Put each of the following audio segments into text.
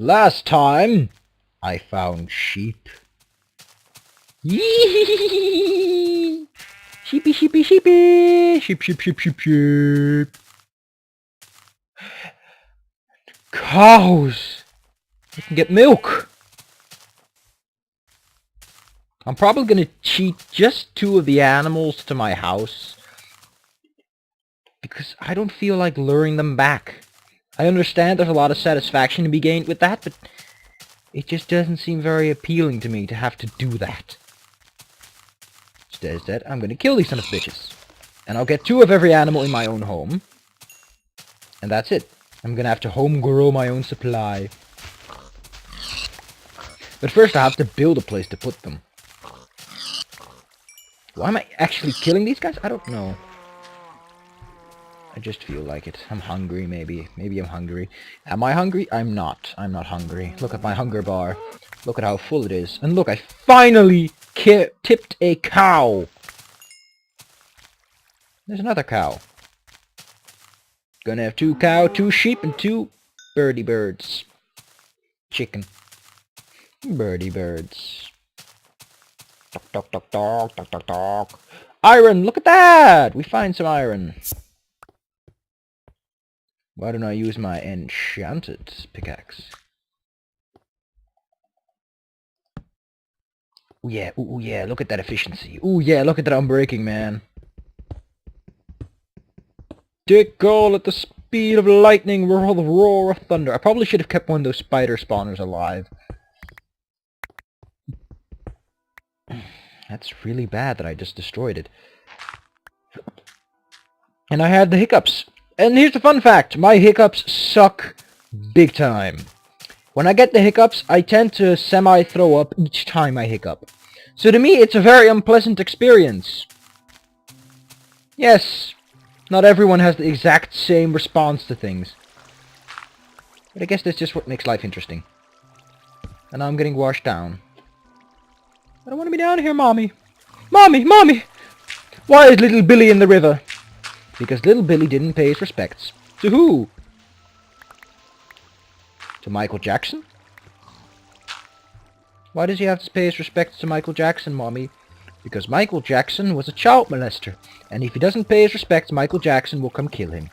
Last time, I found sheep. Yee! Sheepy, sheepy, sheepy! Sheep, sheep, sheep, sheep, sheep. Cows! You can get milk! I'm probably gonna cheat just 2 of the animals to my house. Because I don't feel like luring them back. I understand there's a lot of satisfaction to be gained with that, but it just doesn't seem very appealing to me to have to do that. Instead, I'm gonna kill these son of bitches. And I'll get 2 of every animal in my own home. And that's it. I'm gonna have to home grow my own supply. But first I have to build a place to put them. Why am I actually killing these guys? I don't know. I just feel like it. I'm hungry, maybe. Maybe I'm hungry. Am I hungry? I'm not. I'm not hungry. Look at my hunger bar. Look at how full it is. And look, I finally tipped a cow. There's another cow. Gonna have 2 cow, 2 sheep, and 2 birdie birds. Chicken. Birdie birds. Talk, talk, talk, talk, talk, talk, talk. Iron! Look at that! We find some iron. Why don't I use my enchanted pickaxe? Ooh yeah, ooh yeah, look at that efficiency. Ooh yeah, look at that unbreaking, man. Tickle at the speed of lightning, roar the roar of thunder. I probably should have kept one of those spider spawners alive. That's really bad that I just destroyed it. And I had the hiccups. And here's the fun fact. My hiccups suck big time. When I get the hiccups, I tend to semi-throw up each time I hiccup. So to me, it's a very unpleasant experience. Yes, not everyone has the exact same response to things. But I guess that's just what makes life interesting. And now I'm getting washed down. I don't want to be down here, Mommy. Mommy! Mommy! Why is little Billy in the river? Because little Billy didn't pay his respects. To who? To Michael Jackson? Why does he have to pay his respects to Michael Jackson, Mommy? Because Michael Jackson was a child molester. And if he doesn't pay his respects, Michael Jackson will come kill him.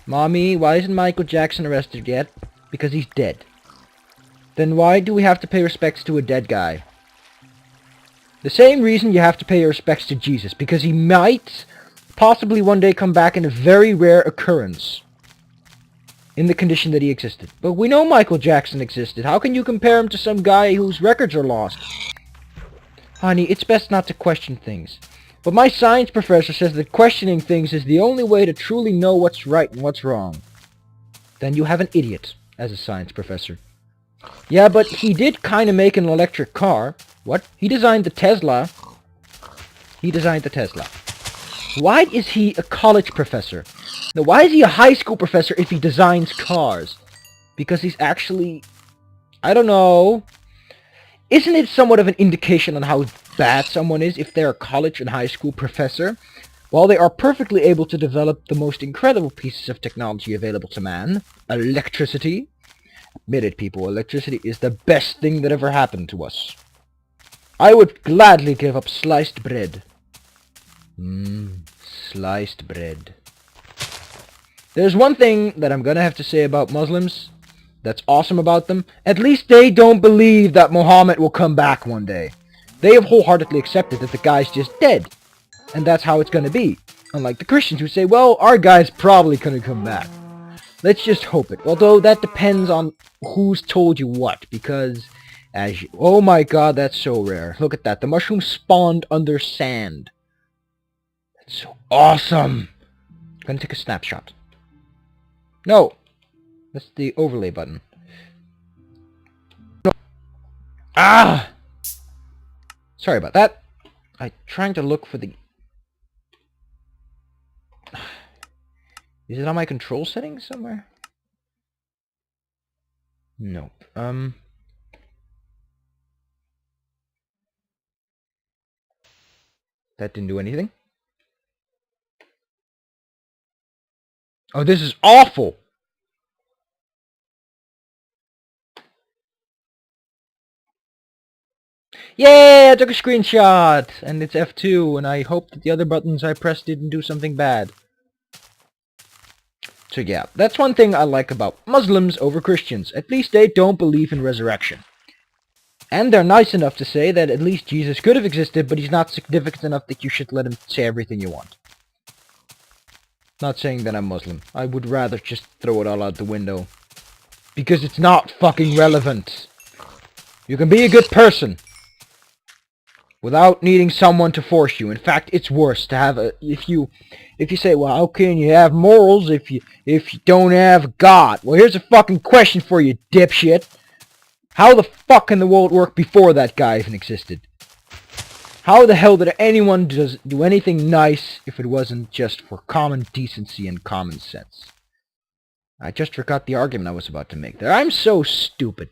Mommy, why isn't Michael Jackson arrested yet? Because he's dead. Then why do we have to pay respects to a dead guy? The same reason you have to pay your respects to Jesus. Because he might possibly one day come back in a very rare occurrence. In the condition that he existed. But we know Michael Jackson existed. How can you compare him to some guy whose records are lost? Honey, it's best not to question things. But my science professor says that questioning things is the only way to truly know what's right and what's wrong. Then you have an idiot as a science professor. Yeah, but he did kind of make an electric car. What? He designed the Tesla. He designed the Tesla. Why is he a college professor? Now, why is he a high school professor if he designs cars? Because he's actually... I don't know. Isn't it somewhat of an indication on how bad someone is if they're a college and high school professor? While they are perfectly able to develop the most incredible pieces of technology available to man, electricity. Admit it, people, electricity is the best thing that ever happened to us. I would gladly give up sliced bread. Sliced bread. There's one thing that I'm gonna have to say about Muslims that's awesome about them. At least they don't believe that Muhammad will come back one day. They have wholeheartedly accepted that the guy's just dead. And that's how it's gonna be. Unlike the Christians who say, well, our guy's probably gonna come back. Let's just hope it. Although that depends on who's told you what. Because, oh my god, that's so rare. Look at that. The mushroom spawned under sand. That's so awesome. I'm gonna take a snapshot. No! That's the overlay button. No. Ah! Sorry about that. I'm trying to look for the... Is it on my control settings somewhere? Nope. That didn't do anything. Oh, this is awful! Yay, I took a screenshot! And it's F2, and I hope that the other buttons I pressed didn't do something bad. So yeah, that's one thing I like about Muslims over Christians. At least they don't believe in resurrection. And they're nice enough to say that at least Jesus could have existed, but he's not significant enough that you should let him say everything you want. Not saying that I'm Muslim. I would rather just throw it all out the window. Because it's not fucking relevant. You can be a good person without needing someone to force you. In fact, it's worse to have a... If you say, well, how can you have morals if you don't have God? Well, here's a fucking question for you, dipshit. How the fuck can the world work before that guy even existed? How the hell did anyone do anything nice if it wasn't just for common decency and common sense? I just forgot the argument I was about to make there. I'm so stupid.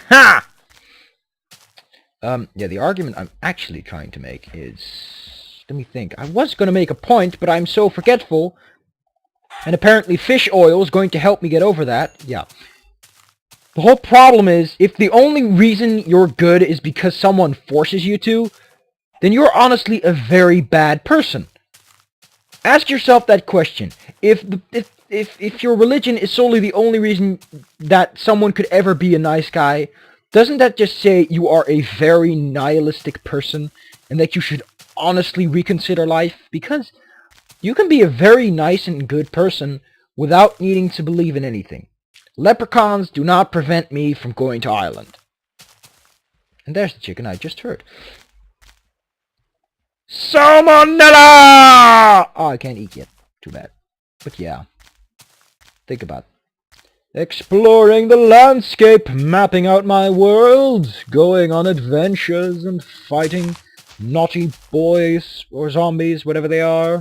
Ha! Yeah, the argument I'm actually trying to make is... Let me think. I was going to make a point, but I'm so forgetful. And apparently fish oil is going to help me get over that. Yeah. The whole problem is, if the only reason you're good is because someone forces you to, then you're honestly a very bad person. Ask yourself that question. If your religion is solely the only reason that someone could ever be a nice guy, doesn't that just say you are a very nihilistic person and that you should honestly reconsider life? Because you can be a very nice and good person without needing to believe in anything. Leprechauns do not prevent me from going to Ireland. And there's the chicken I just heard. Salmonella! Oh, I can't eat yet. Too bad. But yeah. Think about it. Exploring the landscape, mapping out my world, going on adventures and fighting naughty boys or zombies, whatever they are.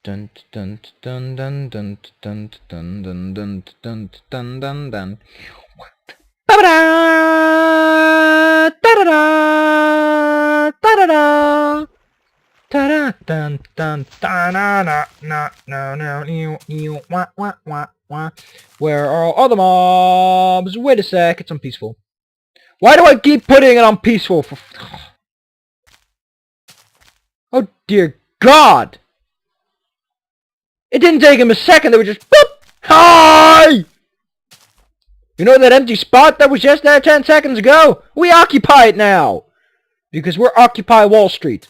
Dun dun dun dun dun dun dun dun dun dun dun dun dun. Da-da-da! Da-da-da! Da-da-da! Da-da dun dun da-na-na-na-na-na-na-na-wah-wah-wah-wah. Where are all the mobs? Wait a sec, it's on peaceful. Why do I keep putting it on peaceful? Oh dear God! It didn't take him a second, they were just boop! Hi! You know that empty spot that was just there 10 seconds ago? We occupy it now! Because we're Occupy Wall Street.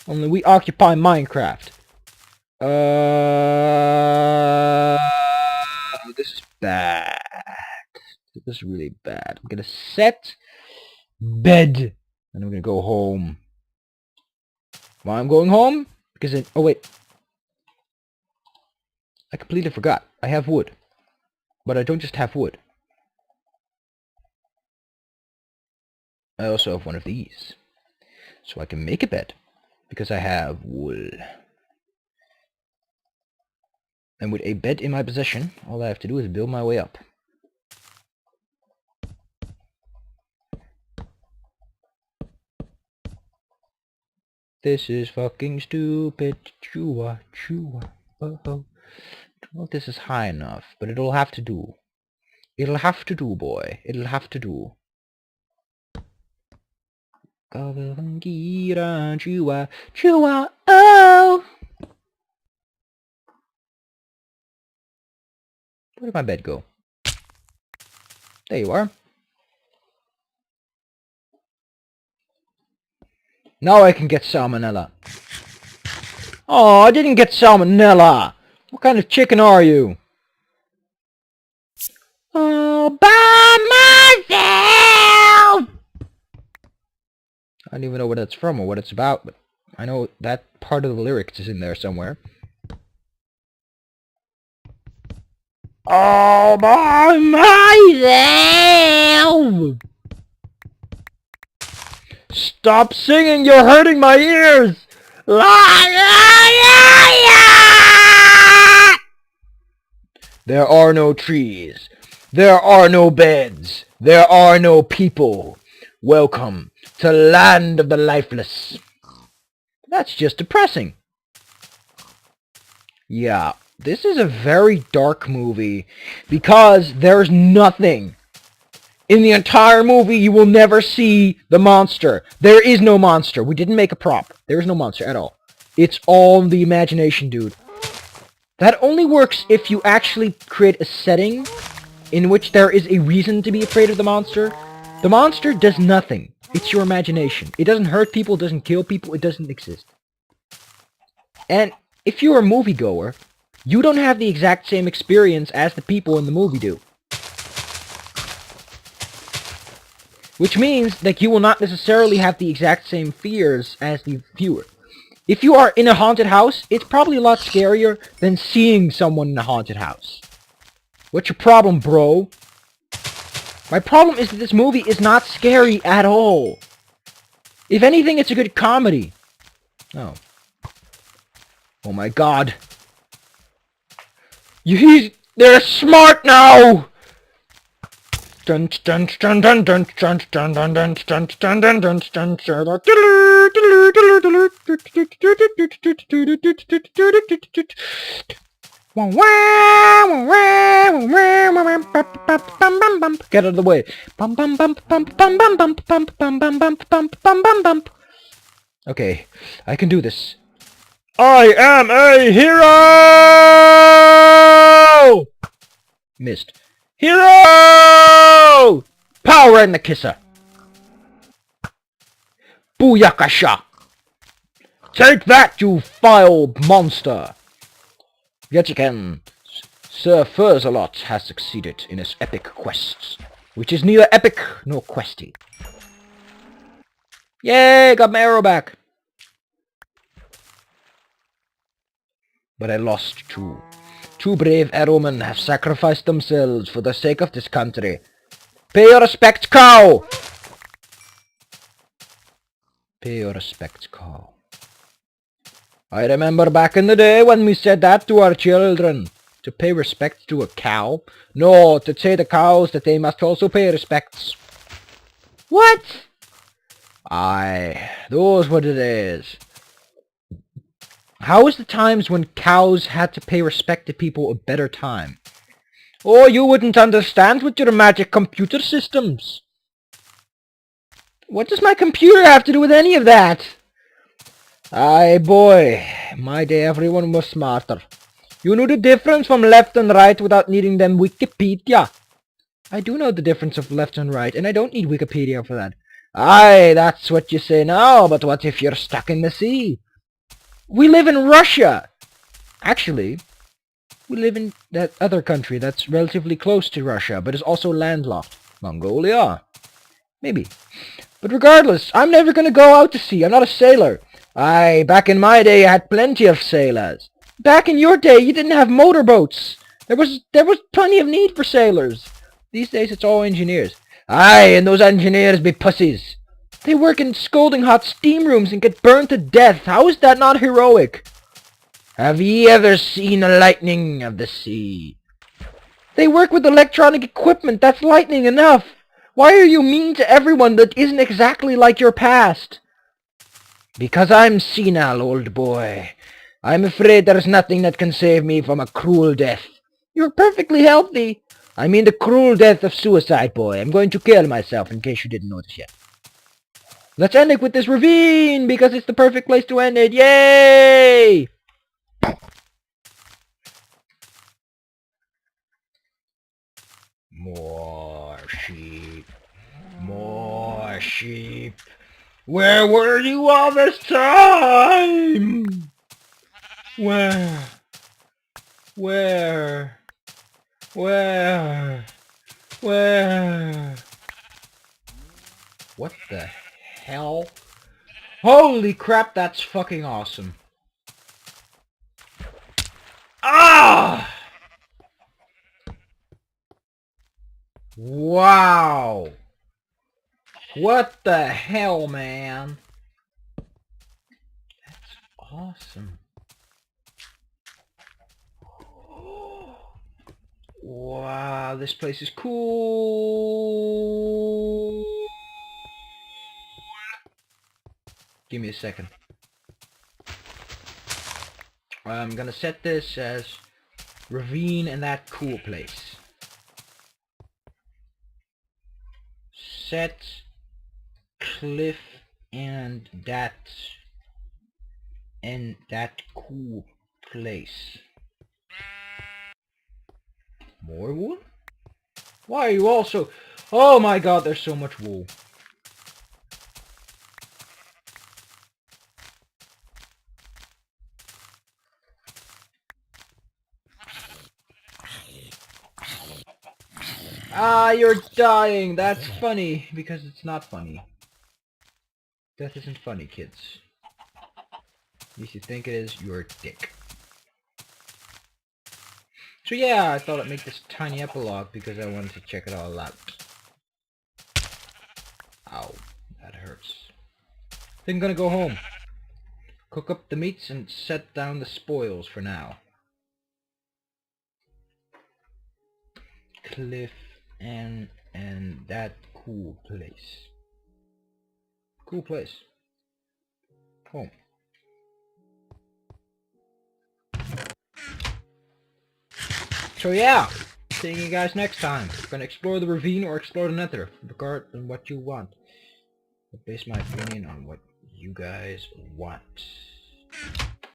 Only we occupy Minecraft. This is bad. This is really bad. I'm gonna set bed. And I'm gonna go home. Why I'm going home? Because it... Oh wait. I completely forgot. I have wood. But I don't just have wood. I also have one of these. So I can make a bed. Because I have wool. And with a bed in my possession, all I have to do is build my way up. This is fucking stupid. Chua, chua, oh. Well, this is high enough, but it'll have to do. It'll have to do, boy. It'll have to do. Chua, chua, oh! Where did my bed go? There you are. Now I can get salmonella. Oh, I didn't get salmonella. What kind of chicken are you? All by myself! I don't even know what that's from or what it's about, but I know that part of the lyrics is in there somewhere. All by myself! Stop singing, you're hurting my ears! La, la, la, la! There are no trees. There are no beds. There are no people. Welcome to Land of the Lifeless. That's just depressing. Yeah, this is a very dark movie because there's nothing. In the entire movie, you will never see the monster. There is no monster. We didn't make a prop. There is no monster at all. It's all the imagination, dude. That only works if you actually create a setting in which there is a reason to be afraid of the monster. The monster does nothing. It's your imagination. It doesn't hurt people, it doesn't kill people, it doesn't exist. And if you're a moviegoer, you don't have the exact same experience as the people in the movie do. Which means that you will not necessarily have the exact same fears as the viewer. If you are in a haunted house, it's probably a lot scarier than seeing someone in a haunted house. What's your problem, bro? My problem is that this movie is not scary at all. If anything, it's a good comedy. Oh. Oh my god. They're smart now! Dun dun dun dun dun dun dun dun dun dun dun dun dun dun. Get out of the way. Okay, I can do this. I am a hero! Missed. Hero! Power in the kisser. Booyakasha! Take that, you vile monster! Yet again, Sir Furzalot has succeeded in his epic quests, which is neither epic nor questy. Yay, got my arrow back! But I lost two. Two brave arrowmen have sacrificed themselves for the sake of this country. Pay your respects, cow! Pay your respects, cow. I remember back in the day when we said that to our children. To pay respects to a cow? No, to say to cows that they must also pay respects. What? Aye, those were the days. How was the times when cows had to pay respect to people a better time? Oh, you wouldn't understand with your magic computer systems. What does my computer have to do with any of that? Aye, boy, my day everyone was smarter. You knew the difference from left and right without needing them Wikipedia. I do know the difference of left and right, and I don't need Wikipedia for that. Aye, that's what you say now, but what if you're stuck in the sea? We live in Russia! Actually, we live in that other country that's relatively close to Russia, but is also landlocked. Mongolia? Maybe. But regardless, I'm never gonna go out to sea. I'm not a sailor. Aye, back in my day I had plenty of sailors. Back in your day you didn't have motorboats. There was plenty of need for sailors. These days it's all engineers. Aye, and those engineers be pussies. They work in scalding hot steam rooms and get burned to death. How is that not heroic? Have ye ever seen the lightning of the sea? They work with electronic equipment. That's lightning enough. Why are you mean to everyone that isn't exactly like your past? Because I'm senile, old boy. I'm afraid there's nothing that can save me from a cruel death. You're perfectly healthy. I mean the cruel death of suicide, boy. I'm going to kill myself in case you didn't notice yet. Let's end it with this ravine, because it's the perfect place to end it. Yay! More sheep. More sheep. Where were you all this time? Where? Where? Where? Where? What the hell? Holy crap, that's fucking awesome. Ah! Wow! What the hell, man? That's awesome. Wow, this place is cool. Give me a second. I'm gonna set this as ravine and that cool place. set cliff and that cool place. More wool? Why are you all so... Oh my god, there's so much wool. Ah, you're dying! That's funny, because it's not funny. Death isn't funny, kids. If you think it is, you're a dick. So yeah, I thought I'd make this tiny epilogue because I wanted to check it all out. Ow, that hurts. I think I'm gonna go home. Cook up the meats and set down the spoils for now. Cliff and that cool place. Cool place. Home. So yeah, seeing you guys next time. We're gonna explore the ravine or explore the nether. Regard on what you want. I'll base my opinion on what you guys want.